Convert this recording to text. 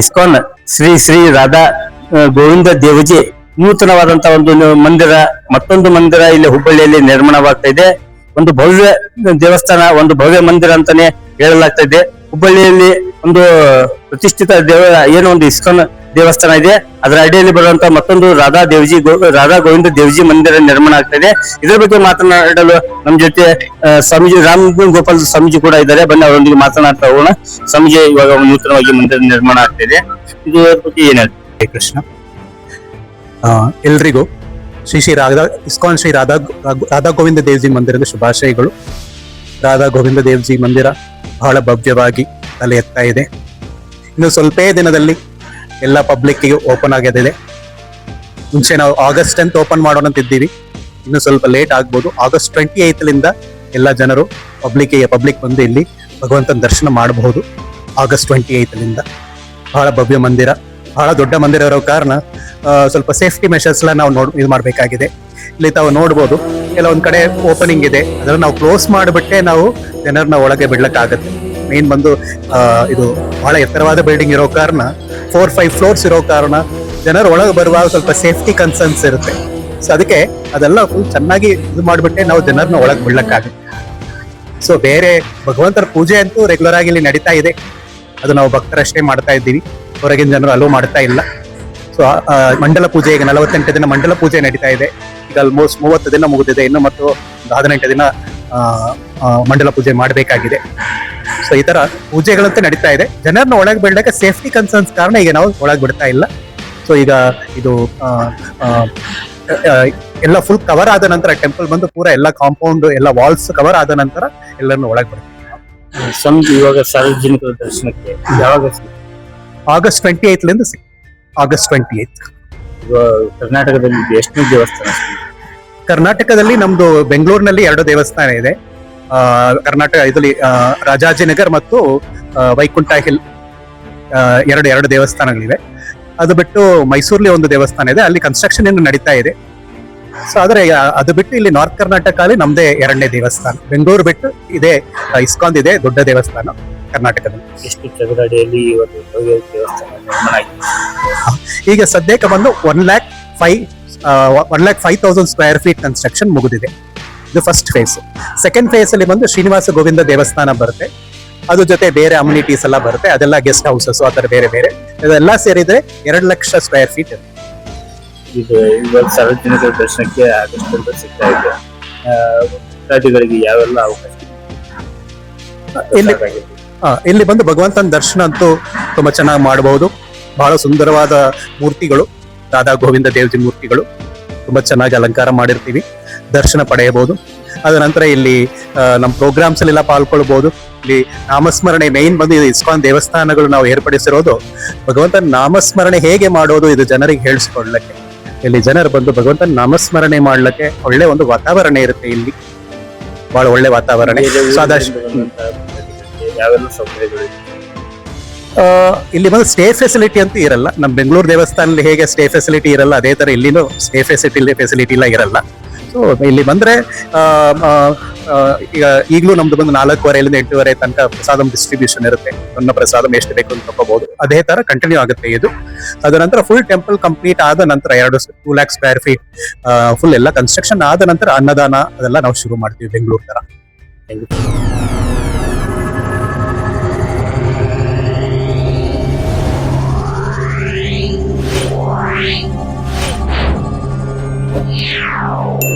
ISKCON Shri Shri Radha Govinda Devji ನೂತನವಾದಂತಹ ಒಂದು ಮಂದಿರ, ಮತ್ತೊಂದು ಮಂದಿರ ಇಲ್ಲಿ ಹುಬ್ಬಳ್ಳಿಯಲ್ಲಿ ನಿರ್ಮಾಣವಾಗ್ತಾ ಇದೆ. ಒಂದು ಭವ್ಯ ದೇವಸ್ಥಾನ, ಒಂದು ಭವ್ಯ ಮಂದಿರ ಅಂತಾನೆ ಹೇಳಲಾಗ್ತಾ ಇದೆ. ಹುಬ್ಬಳ್ಳಿಯಲ್ಲಿ ಒಂದು ಪ್ರತಿಷ್ಠಿತ ಏನೋ ಒಂದು ಇಸ್ಕಾನ್ ದೇವಸ್ಥಾನ ಇದೆ. ಅದರ ಅಡಿಯಲ್ಲಿ ಬರುವಂತ ಮತ್ತೊಂದು ರಾಧಾ ಗೋವಿಂದ ದೇವಜಿ ಮಂದಿರ ನಿರ್ಮಾಣ ಆಗ್ತಾ ಇದೆ. ಇದರ ಬಗ್ಗೆ ಮಾತನಾಡಲು ನಮ್ಮ ಜೊತೆ ಸ್ವಾಮೀಜಿ ರಾಮ್ ಗೋಪಾಲ್ ಸ್ವಾಮೀಜಿ ಕೂಡ ಇದ್ದಾರೆ. ಬನ್ನಿ ಅವರೊಂದಿಗೆ ಮಾತನಾಡ್ತಾ ಹೋಗೋಣ. ಸ್ವಾಮೀಜಿ, ಇವಾಗ ನೂತನವಾಗಿ ಮಂದಿರ ನಿರ್ಮಾಣ ಆಗ್ತಾ ಇದೆ, ಇದು ಬಗ್ಗೆ ಏನ್ ಹೇಳ್ತಾರೆ? ಕೃಷ್ಣ, ಎಲ್ರಿಗೂ ಇಸ್ಕಾನ್ ಶ್ರೀ ರಾಧಾ ಗೋವಿಂದ ದೇವ್ಜಿ ಮಂದಿರದ ಶುಭಾಶಯಗಳು. ರಾಧಾ ಗೋವಿಂದ ದೇವ್ಜಿ ಮಂದಿರ ಬಹಳ ಭವ್ಯವಾಗಿ ತಲೆ ಎತ್ತಾ ಇದೆ. ಇನ್ನು ಸ್ವಲ್ಪೇ ದಿನದಲ್ಲಿ ಎಲ್ಲ ಪಬ್ಲಿಕ್ಕಿಗೆ ಓಪನ್ ಆಗಿದೆ. ಮುಂಚೆ ನಾವು August 10th ಓಪನ್ ಮಾಡೋಣ ಅಂತಿದ್ದೀವಿ, ಇನ್ನು ಸ್ವಲ್ಪ ಲೇಟ್ ಆಗ್ಬೋದು. August 28th ಎಲ್ಲ ಜನರು ಪಬ್ಲಿಕ್ ಬಂದು ಇಲ್ಲಿ ಭಗವಂತನ ದರ್ಶನ ಮಾಡಬಹುದು. August 28th ಬಹಳ ಭವ್ಯ ಮಂದಿರ, ಬಹಳ ದೊಡ್ಡ ಮಂದಿರ ಇರೋ ಕಾರಣ ಸ್ವಲ್ಪ ಸೇಫ್ಟಿ ಮೆಷರ್ಸ್ ಎಲ್ಲ ನಾವು ಇದು ಮಾಡಬೇಕಾಗಿದೆ. ಇಲ್ಲಿ ತಾವು ನೋಡ್ಬೋದು, ಕೆಲವೊಂದ್ ಕಡೆ ಓಪನಿಂಗ್ ಇದೆ, ಅದನ್ನ ನಾವು ಕ್ಲೋಸ್ ಮಾಡಿಬಿಟ್ಟೆ ನಾವು ಜನರನ್ನ ಒಳಗೆ ಬಿಡ್ಲಕ್ಕಾಗತ್ತೆ. ಮೇನ್ ಬಂದು ಇದು ಬಹಳ ಎತ್ತರವಾದ ಬಿಲ್ಡಿಂಗ್ ಇರೋ ಕಾರಣ 4-5 ಫ್ಲೋರ್ಸ್ ಇರೋ ಕಾರಣ ಜನರು ಒಳಗೆ ಬರುವಾಗ ಸ್ವಲ್ಪ ಸೇಫ್ಟಿ ಕನ್ಸರ್ನ್ಸ್ ಇರುತ್ತೆ. ಸೊ ಅದಕ್ಕೆ ಅದೆಲ್ಲ ಫುಲ್ ಚೆನ್ನಾಗಿ ಇದು ಮಾಡಿಬಿಟ್ಟೆ ನಾವು ಜನರನ್ನ ಒಳಗೆ ಬಿಡ್ಲಕ್ಕಾಗುತ್ತೆ. ಸೊ ಬೇರೆ ಭಗವಂತರ ಪೂಜೆ ಅಂತೂ ರೆಗ್ಯುಲರ್ ಆಗಿ ಇಲ್ಲಿ ನಡೀತಾ ಇದೆ. ಅದು ನಾವು ಭಕ್ತರಷ್ಟೇ ಮಾಡ್ತಾ ಇದ್ದೀವಿ, ಹೊರಗಿನ ಜನರು ಅಲೋ ಮಾಡ್ತಾ ಇಲ್ಲ. ಸೊ ಮಂಡಲ ಪೂಜೆ ಈಗ 48 ದಿನ ಮಂಡಲ ಪೂಜೆ ನಡೀತಾ ಇದೆ. ಈಗ ಆಲ್ಮೋಸ್ಟ್ 30 ದಿನ ಮುಗಿದಿದೆ, ಇನ್ನು ಮತ್ತು 18 ದಿನ ಮಂಡಲ ಪೂಜೆ ಮಾಡಬೇಕಾಗಿದೆ. ಸೊ ಈ ತರ ಪೂಜೆಗಳಂತೆ ನಡೀತಾ ಇದೆ. ಜನರನ್ನ ಒಳಗೆ ಬಿಡಕ್ಕೆ ಸೇಫ್ಟಿ ಕನ್ಸರ್ನ್ಸ್ ಕಾರಣ ಈಗ ನಾವು ಒಳಗೆ ಬಿಡ್ತಾ ಇಲ್ಲ. ಸೊ ಈಗ ಇದು ಎಲ್ಲ ಫುಲ್ ಕವರ್ ಆದ ನಂತರ, ಟೆಂಪಲ್ ಬಂದು ಪೂರ ಎಲ್ಲ ಕಾಂಪೌಂಡ್ ಎಲ್ಲ ವಾಲ್ಸ್ ಕವರ್ ಆದ ನಂತರ ಎಲ್ಲರನ್ನು ಒಳಗೆ ಬಿಡ್ತೀವಿ. ಸ್ವಾಮೀಜಿ, ಇವಾಗ ಸಾರ್ವಜನಿಕರ ದರ್ಶನಕ್ಕೆ ಯಾವಾಗ? August 28th August 28th. ಕರ್ನಾಟಕದಲ್ಲಿ ಎಷ್ಟು ದೇವಸ್ಥಾನ? ಕರ್ನಾಟಕದಲ್ಲಿ ನಮ್ದು ಬೆಂಗಳೂರಿನಲ್ಲಿ 2 ದೇವಸ್ಥಾನ ಇದೆ. ಕರ್ನಾಟಕ ಇದರಲ್ಲಿ ರಾಜಾಜಿನಗರ್ ಮತ್ತು ವೈಕುಂಠ ಹಿಲ್ ಎರಡು ದೇವಸ್ಥಾನಗಳಿವೆ. ಅದು ಬಿಟ್ಟು ಮೈಸೂರಲ್ಲಿ ಒಂದು ದೇವಸ್ಥಾನ ಇದೆ, ಅಲ್ಲಿ ಕನ್ಸ್ಟ್ರಕ್ಷನ್ ಇನ್ನು ನಡೀತಾ ಇದೆ. ಸೊ ಆದ್ರೆ ಅದು ಬಿಟ್ಟು ಇಲ್ಲಿ ನಾರ್ತ್ ಕರ್ನಾಟಕ ಅಲ್ಲಿ ನಮ್ದೇ 2ನೇ ದೇವಸ್ಥಾನ. ಬೆಂಗಳೂರು ಬಿಟ್ಟು ಇದೆ ಇಸ್ಕಾನ್ ಇದೆ ದೊಡ್ಡ ದೇವಸ್ಥಾನ ಕರ್ನಾಟಕದಲ್ಲಿ. ಎಷ್ಟು ಚದರಡಿಯಲ್ಲಿ ದೇವಸ್ಥಾನ ಈಗ ಸದ್ಯಕ್ಕೆ ಬಂದು 1,05,000 ಸ್ಕ್ವೇರ್ ಫೀಟ್ ಕನ್ಸ್ಟ್ರಕ್ಷನ್ ಮುಗಿದಿದೆ. ಇದು ಫಸ್ಟ್ ಫೇಸ್. ಸೆಕೆಂಡ್ ಫೇಸ್ ಅಲ್ಲಿ ಬಂದು ಶ್ರೀನಿವಾಸ ಗೋವಿಂದ ದೇವಸ್ಥಾನ ಬರುತ್ತೆ, ಅದ್ರ ಜೊತೆ ಬೇರೆ ಅಮ್ಯುನಿಟೀಸ್ ಎಲ್ಲ ಬರುತ್ತೆ, ಅದೆಲ್ಲ ಗೆಸ್ಟ್ ಹೌಸಸ್ ಆ ತರ ಬೇರೆ ಇದೆಲ್ಲ ಸೇರಿದ್ರೆ 2 ಲಕ್ಷ ಸ್ಕ್ವೇರ್ ಫೀಟ್ ಇದೆ. ಇದು ಇವಾಗ ಸಾರ್ವಜನಿಕರ ದರ್ಶನಕ್ಕೆ ಆಗಸ್ಟ್ ಸಿಗ್ತಾ ಇದೆ. ಭಕ್ತಾದಿಗಳಿಗೆ ಯಾವೆಲ್ಲ ಅವಕಾಶ? ಇಲ್ಲಿ ಬಂದು ಭಗವಂತನ ದರ್ಶನ ಅಂತೂ ತುಂಬಾ ಚೆನ್ನಾಗಿ ಮಾಡಬಹುದು. ಬಹಳ ಸುಂದರವಾದ ಮೂರ್ತಿಗಳು, ರಾಧಾ ಗೋವಿಂದ ದೇವಜಿ ಮೂರ್ತಿಗಳು ತುಂಬಾ ಚೆನ್ನಾಗಿ ಅಲಂಕಾರ ಮಾಡಿರ್ತೀವಿ, ದರ್ಶನ ಪಡೆಯಬಹುದು. ಅದ ನಂತರ ಇಲ್ಲಿ ನಮ್ಮ ಪ್ರೋಗ್ರಾಮ್ಸ್ ಅಲ್ಲೆಲ್ಲ ಪಾಲ್ಕೊಳ್ಬಹುದು. ಇಲ್ಲಿ ನಾಮಸ್ಮರಣೆ ಮೇನ್ ಬಂದು ಇಸ್ಕಾನ್ ದೇವಸ್ಥಾನಗಳು ನಾವು ಏರ್ಪಡಿಸಿರೋದು ಭಗವಂತನ ನಾಮಸ್ಮರಣೆ ಹೇಗೆ ಮಾಡೋದು ಇದು ಜನರಿಗೆ ಹೇಳಿಸ್ಕೊಡ್ಲಿಕ್ಕೆ. ಇಲ್ಲಿ ಜನರು ಬಂದು ಭಗವಂತನ ನಾಮಸ್ಮರಣೆ ಮಾಡ್ಲಿಕ್ಕೆ ಒಳ್ಳೆ ಒಂದು ವಾತಾವರಣ ಇರುತ್ತೆ. ಇಲ್ಲಿ ಬಹಳ ಒಳ್ಳೆ ವಾತಾವರಣ. ಇಲ್ಲಿ ಬಂದು ಸ್ಟೇ ಫೆಸಿಲಿಟಿ ಅಂತ ಇರಲ್ಲ. ನಮ್ಮ ಬೆಂಗಳೂರು ದೇವಸ್ಥಾನದಲ್ಲಿ ಹೇಗೆ ಸ್ಟೇ ಫೆಸಿಲಿಟಿ ಇರಲ್ಲ, ಅದೇ ತರ ಇಲ್ಲಿನೂ ಸ್ಟೇ ಫೆಸಿಲಿಟಿ ಎಲ್ಲ ಇರಲ್ಲ. ಸೊ ಇಲ್ಲಿ ಬಂದ್ರೆ ಈಗ ಈಗಲೂ ನಮ್ದು ಬಂದು 4:15 ರಿಂದ 8:30 ತನಕ ಪ್ರಸಾದಂ ಡಿಸ್ಟ್ರಿಬ್ಯೂಷನ್ ಇರುತ್ತೆ. ಅನ್ನ ಪ್ರಸಾದಂ ಎಷ್ಟು ಬೇಕು ಅಂತ ತಗೋಬಹುದು. ಅದೇ ತರ ಕಂಟಿನ್ಯೂ ಆಗುತ್ತೆ ಇದು. ಅದ ನಂತರ ಫುಲ್ ಟೆಂಪಲ್ ಕಂಪ್ಲೀಟ್ ಆದ ನಂತರ 2 lakh ಸ್ಕ್ವೇರ್ ಫೀಟ್ ಫುಲ್ ಎಲ್ಲ ಕನ್ಸ್ಟ್ರಕ್ಷನ್ ಆದ ನಂತರ ಅನ್ನದಾನ ಅದೆಲ್ಲ ನಾವು ಶುರು ಮಾಡ್ತೀವಿ ಬೆಂಗಳೂರು ತರ. Wow.